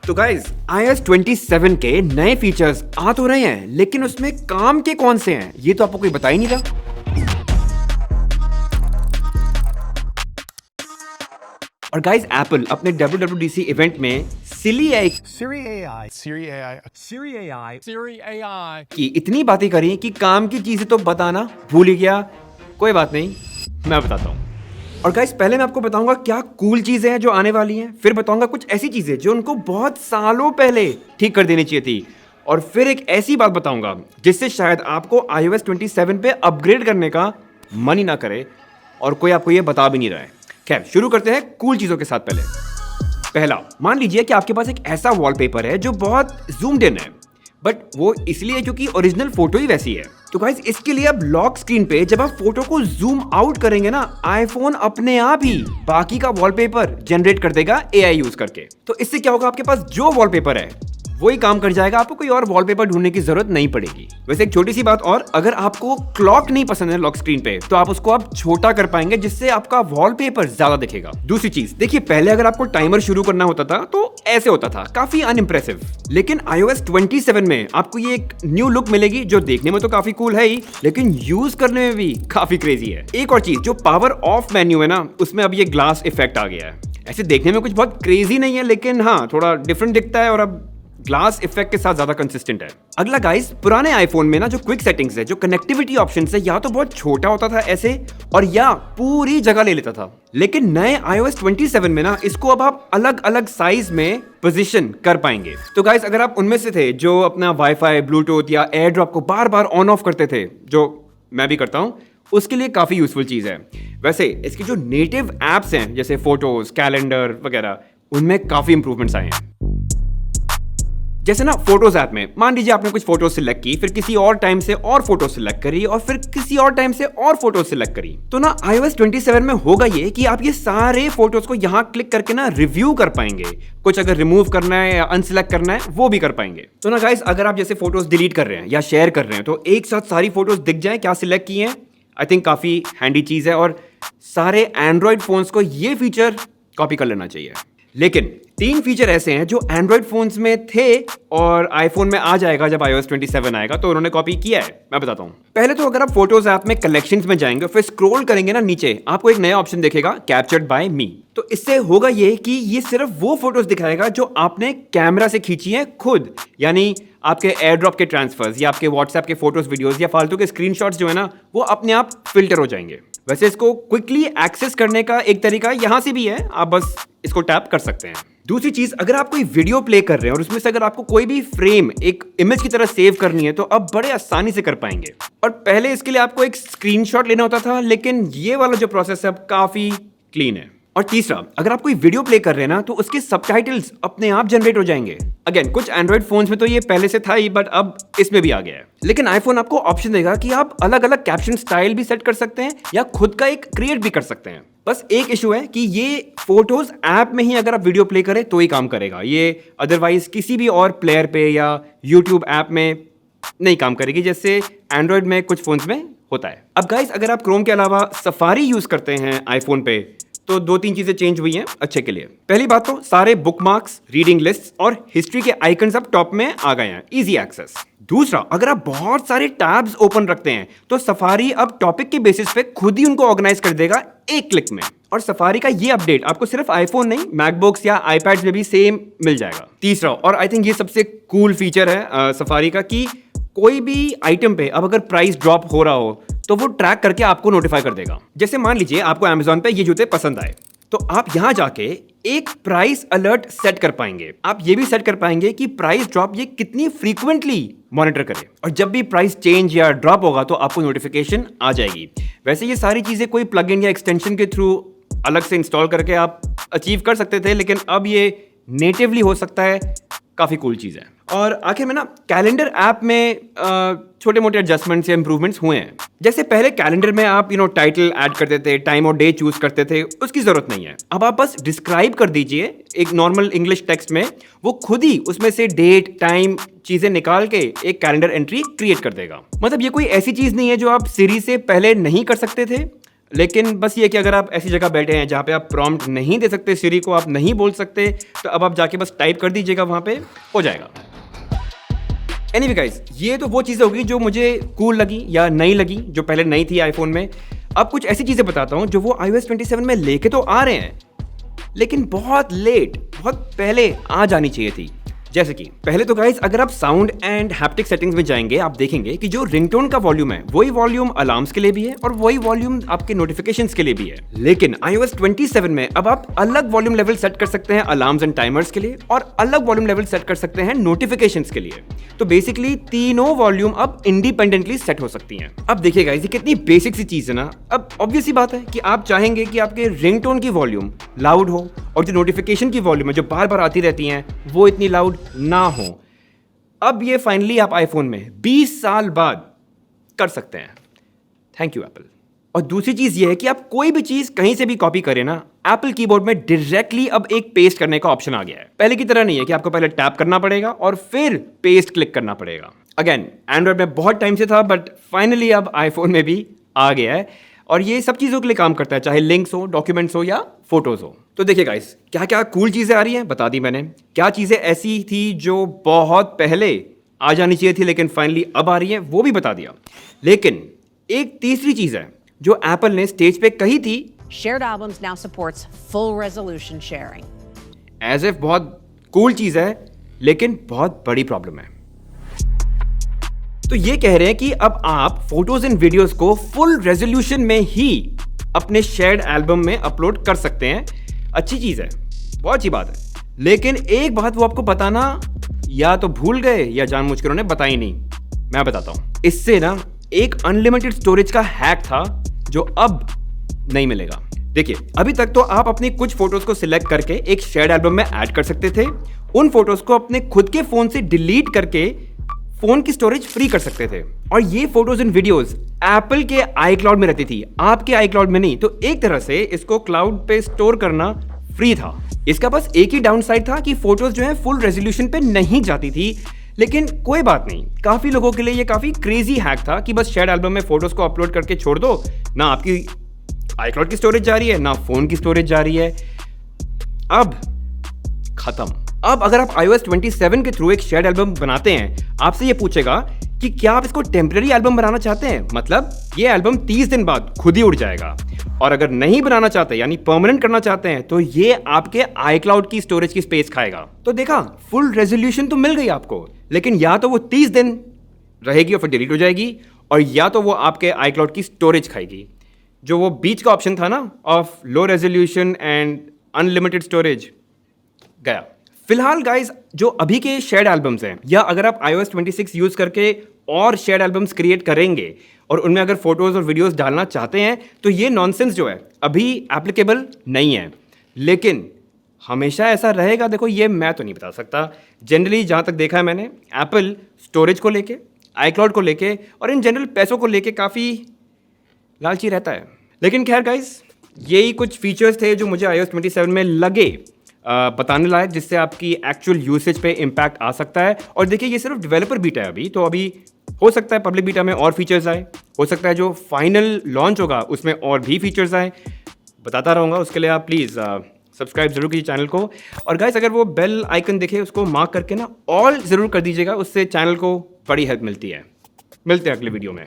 तो guys iOS 27 के नए फीचर्स आ तो रहे हैं, लेकिन उसमें काम के कौन से हैं ये तो आपको कोई बता ही नहीं रहा। और गाइज एप्पल अपने WWDC इवेंट में Siri AI की इतनी बातें करी कि काम की चीजें तो बताना भूल ही गया। कोई बात नहीं, मैं बताता हूँ। और गाइस पहले मैं आपको बताऊंगा क्या कूल चीजें हैं जो आने वाली हैं, फिर बताऊंगा कुछ ऐसी चीजें जो उनको बहुत सालों पहले ठीक कर देनी चाहिए थी, और फिर एक ऐसी बात बताऊंगा जिससे शायद आपको iOS 27 पे अपग्रेड करने का मन ही ना करे और कोई आपको ये बता भी नहीं रहा है। खैर शुरू करते हैं कूल चीजों के साथ। पहला, मान लीजिए कि आपके पास एक ऐसा वॉलपेपर है जो बहुत जूम्ड इन है, बट वो इसलिए क्योंकि ओरिजिनल फोटो ही वैसी है। तो गाइस इसके लिए अब लॉक स्क्रीन पे जब आप फोटो को जूम आउट करेंगे ना, आईफोन अपने आप ही बाकी का वॉलपेपर जनरेट कर देगा AI यूज करके। तो इससे क्या होगा, आपके पास जो वॉलपेपर है वही काम कर जाएगा, आपको कोई और वॉलपेपर ढूंढने की जरूरत नहीं पड़ेगी। वैसे एक छोटी सी बात और, अगर आपको क्लॉक नहीं पसंद है लॉक स्क्रीन पे, तो आप उसको अब छोटा कर पाएंगे जिससे आपका वॉलपेपर ज्यादा दिखेगा। दूसरी चीज देखिए, पहले अगर आपको टाइमर शुरू करना होता था तो ऐसे होता था, काफी अनइम्प्रेसिव। लेकिन iOS 27 में आपको ये एक न्यू लुक मिलेगी जो देखने में तो काफी कूल है ही, लेकिन यूज करने में भी काफी क्रेजी है। एक और चीज, जो पावर ऑफ मेन्यू है ना, उसमें अब ये ग्लास इफेक्ट आ गया है। ऐसे देखने में कुछ बहुत क्रेजी नहीं है, लेकिन हाँ थोड़ा डिफरेंट दिखता है और अब ग्लास इफेक्ट के साथ ज्यादा कंसिस्टेंट है। अगला गाइस, पुराने आईफोन में ना जो क्विक सेटिंग्स है, जो कनेक्टिविटी ऑप्शन है, या तो बहुत छोटा होता था ऐसे, और या पूरी जगह ले लेता था। लेकिन नए iOS 27 में ना इसको अब आप अलग अलग साइज में पोजीशन कर पाएंगे। तो गाइस अगर आप उनमें से थे जो अपना वाईफाई, ब्लूटूथ या एयर ड्रॉप को बार बार ऑन ऑफ करते थे, जो मैं भी करता हूँ, उसके लिए काफी यूजफुल चीज है। वैसे इसकी जो नेटिव एप्स हैं जैसे फोटोज, कैलेंडर वगैरह, उनमें काफी इंप्रूवमेंट्स आए हैं। जैसे ना फोटोज ऐप में मान लीजिए आपने कुछ फोटो सिलेक्ट की, फिर किसी और टाइम से और फोटो सिलेक्ट करी, और फिर किसी और टाइम से और फोटो सिलेक्ट करी, तो ना iOS 27 में होगा ये कि आप ये सारे फोटोज को यहाँ क्लिक करके ना रिव्यू कर पाएंगे। कुछ अगर रिमूव करना है या अनसिलेक्ट करना है वो भी कर पाएंगे। तो ना गाइस अगर आप जैसे फोटोज डिलीट कर रहे हैं या शेयर कर रहे हैं, तो एक साथ सारी फोटोज दिख जाए क्या सिलेक्ट किए हैं। आई थिंक काफी हैंडी चीज है, और सारे एंड्रॉइड फोन्स को ये फीचर कॉपी कर लेना चाहिए। लेकिन 3 फीचर ऐसे हैं जो एंड्रॉइड फोन्स में थे और आईफोन में आ जाएगा जब iOS 27 आएगा, तो उन्होंने कॉपी किया है। मैं बताता हूँ। पहले तो अगर आप फोटोज ऐप में कलेक्शंस में जाएंगे, फिर स्क्रॉल करेंगे ना नीचे, आपको एक नया ऑप्शन दिखेगा, कैप्चर्ड बाय मी। तो इससे होगा ये कि ये सिर्फ वो फोटोज दिखाएगा जो आपने कैमरा से खींची है खुद, यानी आपके एयर ड्रॉप के ट्रांसफर्स या आपके व्हाट्सएप के फोटोज, वीडियोज या फालतू के स्क्रीनशॉट्स जो है ना, वो अपने आप फिल्टर हो जाएंगे। वैसे इसको क्विकली एक्सेस करने का एक तरीका यहां से भी है, आप बस इसको टैप कर सकते हैं। दूसरी चीज, अगर आप कोई वीडियो प्ले कर रहे हैं और उसमें से अगर आपको कोई भी फ्रेम एक इमेज की तरह सेव करनी है, तो अब बड़े आसानी से कर पाएंगे। और पहले इसके लिए आपको एक स्क्रीनशॉट लेना होता था, लेकिन ये वाला जो प्रोसेस है अब काफी क्लीन है। और तीसरा, अगर आप कोई वीडियो प्ले कर रहे हैं ना, तो उसके सबटाइटल्स अपने आप जनरेट हो जाएंगे। अगेन कुछ एंड्रॉइड फोन्स में तो ये पहले से था ही, बट अब इसमें भी आ गया है। लेकिन आईफोन आपको ऑप्शन देगा कि आप अलग अलग कैप्शन स्टाइल भी सेट कर सकते हैं या खुद का एक क्रिएट भी कर सकते हैं। बस एक इशू है कि ये फोटोज ऐप में ही अगर आप वीडियो प्ले करें तो ही काम करेगा, ये अदरवाइज किसी भी और प्लेयर पे या यूट्यूब ऐप में नहीं काम करेगी, जैसे एंड्रॉइड में कुछ फोन्स में होता है। अब गाइस अगर आप क्रोम के अलावा सफारी यूज करते हैं आईफोन पे, तो 2-3 चीजें चेंज हुई हैं अच्छे के लिए। पहली बात तो सारे बुकमार्क्स, रीडिंग लिस्ट और हिस्ट्री के आइकन्स अब टॉप में आ गए हैं, इजी एक्सेस। दूसरा, अगर आप बहुत सारे टैब्स ओपन रखते हैं तो सफारी अब टॉपिक के बेसिस पे खुद ही उनको ऑर्गेनाइज कर देगा एक क्लिक में। और सफारी का ये अपडेट आपको सिर्फ आईफोन नहीं, मैकबुक्स या आईपैड्स में भी सेम मिल जाएगा। तीसरा, और आई थिंक ये सबसे कूल फीचर है सफारी का, कि कोई भी आइटम पे अब अगर प्राइस ड्रॉप हो रहा हो तो वो ट्रैक करके आपको नोटिफाई कर देगा। जैसे मान लीजिए आपको Amazon पे ये जूते पसंद आए, तो आप यहां जाके एक प्राइस अलर्ट सेट कर पाएंगे। आप ये भी सेट कर पाएंगे कि प्राइस ड्रॉप ये कितनी फ्रीक्वेंटली मॉनिटर करे, और जब भी प्राइस चेंज या ड्रॉप होगा तो आपको नोटिफिकेशन आ जाएगी। वैसे ये सारी चीजें कोई प्लगइन या एक्सटेंशन के थ्रू अलग से इंस्टॉल करके आप अचीव कर सकते थे, लेकिन अब ये नेटिवली हो सकता है। काफी कूल चीज है। और आखिर में ना कैलेंडर ऐप में छोटे मोटे एडजस्टमेंट्स या इंप्रूवमेंट्स हुए हैं। जैसे पहले कैलेंडर में आप टाइटल ऐड करते थे, टाइम और डे चूज करते थे, उसकी जरूरत नहीं है। अब आप बस डिस्क्राइब कर दीजिए एक नॉर्मल इंग्लिश टेक्स्ट में, वो खुद ही उसमें से डेट, टाइम, चीजें निकाल के एक कैलेंडर एंट्री क्रिएट कर देगा। मतलब ये कोई ऐसी चीज नहीं है जो आप सिरी से पहले नहीं कर सकते थे। लेकिन बस ये कि अगर आप ऐसी जगह बैठे हैं जहाँ पे आप प्रॉम्प्ट नहीं दे सकते, सिरी को आप नहीं बोल सकते, तो अब आप जाके बस टाइप कर दीजिएगा, वहाँ पे हो जाएगा। एनीवे गाइस, ये तो वो चीज़ें होगी जो मुझे कूल लगी या नई लगी, जो पहले नई थी आईफोन में। अब कुछ ऐसी चीज़ें बताता हूँ जो वो iOS 27 में लेके तो आ रहे हैं, लेकिन बहुत लेट, बहुत पहले आ जानी चाहिए थी। जैसे कि पहले तो गाइस, अगर आप साउंड एंड हैप्टिक सेटिंग्स में जाएंगे, आप देखेंगे कि जो रिंगटोन का वॉल्यूम है वही वॉल्यूम अलार्म्स के लिए भी है और वही वॉल्यूम आपके नोटिफिकेशंस के लिए भी है। लेकिन iOS 27 में अब आप अलग वॉल्यूम लेवल सेट कर सकते हैं अलार्म्स एंड टाइमर्स के लिए और अलग वॉल्यूम लेवल सेट कर सकते हैं नोटिफिकेशंस के लिए। तो बेसिकली तीनों वॉल्यूम अब इंडिपेंडेंटली सेट हो सकती हैं। अब देखिए गाइस, ये कितनी बेसिक सी चीज है ना। अब ऑब्वियस सी बात है कि आप चाहेंगे कि आपके रिंगटोन की वॉल्यूम लाउड हो और जो नोटिफिकेशन की वॉल्यूम है जो बार बार आती रहती हैं वो इतनी लाउड ना हो। अब ये फाइनली आप आईफोन में 20 साल बाद कर सकते हैं। Thank you Apple. और दूसरी चीज ये है कि आप कोई भी चीज कहीं से भी कॉपी करें ना, एप्पल कीबोर्ड में डायरेक्टली अब एक पेस्ट करने का ऑप्शन आ गया है। पहले की तरह नहीं है कि आपको पहले टैप करना पड़ेगा और फिर पेस्ट क्लिक करना पड़ेगा। अगेन, एंड्रॉइड में बहुत टाइम से था, बट फाइनली अब आईफोन में भी आ गया है और ये सब चीज़ों के लिए काम करता है, चाहे लिंक्स हो, डॉक्यूमेंट्स हो या फोटोज हो। तो देखिए गाइस, क्या क्या कूल चीज़ें आ रही हैं बता दी मैंने। क्या चीज़ें ऐसी थी जो बहुत पहले आ जानी चाहिए थी लेकिन फाइनली अब आ रही हैं, वो भी बता दिया। लेकिन एक तीसरी चीज़ है जो एप्पल ने स्टेज पे कही थी, Shared Albums now supports full resolution sharing. As if बहुत कूल चीज़ है लेकिन बहुत बड़ी प्रॉब्लम है। तो ये कह रहे हैं कि अब आप फोटोज एंड वीडियोस को फुल रेजोल्यूशन में ही अपने शेयर्ड एल्बम में अपलोड कर सकते हैं। अच्छी चीज है, बहुत अच्छी बात है। लेकिन एक बात वो आपको बताना या तो भूल गए या जानबूझकर उन्होंने बताई नहीं। मैं बताता हूं। इससे ना एक अनलिमिटेड स्टोरेज का हैक था जो अब नहीं मिलेगा। देखिए, अभी तक तो आप अपनी कुछ फोटोज को सिलेक्ट करके एक शेयर्ड एल्बम में ऐड कर सकते थे। उन फोटोज को अपने खुद के फोन से डिलीट करके फोन की स्टोरेज फ्री कर सकते थे और ये फोटोज एंड वीडियोस एप्पल के iCloud में रहती थी, आपके iCloud में नहीं। तो एक तरह से इसको क्लाउड पे स्टोर करना फ्री था। इसका बस एक ही डाउन साइड था कि फोटोज जो है फुल रेजोल्यूशन पे नहीं जाती थी। लेकिन कोई बात नहीं, काफी लोगों के लिए ये काफी क्रेजी हैक था कि बस शेयर्ड एल्बम में फोटोज को अपलोड करके छोड़ दो, ना आपकी iCloud की स्टोरेज जा रही है ना फोन की स्टोरेज जा रही है। अब खत्म। अब अगर आप iOS 27 के थ्रू एक शेयर्ड एल्बम बनाते हैं, आपसे ये पूछेगा कि क्या आप इसको टेम्पररी एल्बम बनाना चाहते हैं, मतलब ये एल्बम 30 दिन बाद खुद ही उड़ जाएगा। और अगर नहीं बनाना चाहते यानी परमानेंट करना चाहते हैं तो ये आपके iCloud की स्टोरेज की स्पेस खाएगा। तो देखा, फुल रेजोल्यूशन तो मिल गई आपको, लेकिन या तो वो 30 दिन रहेगी और फिर डिलीट हो जाएगी, और या तो वो आपके iCloud की स्टोरेज खाएगी। जो वो बीच का ऑप्शन था ना of low resolution and unlimited storage, गया। फिलहाल गाइज, जो अभी के शेयर्ड एल्बम्स हैं, या अगर आप iOS 26 यूज करके और शेयर्ड एल्बम्स क्रिएट करेंगे और उनमें अगर फोटोज और वीडियोस डालना चाहते हैं, तो ये नॉनसेंस जो है अभी एप्लीकेबल नहीं है। लेकिन हमेशा ऐसा रहेगा, देखो ये मैं तो नहीं बता सकता। जनरली जहाँ तक देखा है मैंने, एप्पल स्टोरेज को लेके, iCloud को लेके और इन जनरल पैसों को लेके काफ़ी लालची रहता है। लेकिन खैर गाइज, यही कुछ फीचर्स थे जो मुझे iOS 27 में लगे बताने लायक, जिससे आपकी एक्चुअल यूसेज पे इम्पैक्ट आ सकता है। और देखिए, ये सिर्फ डेवलपर बीटा है अभी, तो अभी हो सकता है पब्लिक बीटा में और फीचर्स आए, हो सकता है जो फाइनल लॉन्च होगा उसमें और भी फीचर्स आए। बताता रहूँगा, उसके लिए आप प्लीज़ सब्सक्राइब जरूर कीजिए चैनल को। और गाइस, अगर वो बेल आइकन दिखे उसको मार्क करके ना ऑल ज़रूर कर दीजिएगा, उससे चैनल को बड़ी हेल्प मिलती है। मिलते हैं अगले वीडियो में।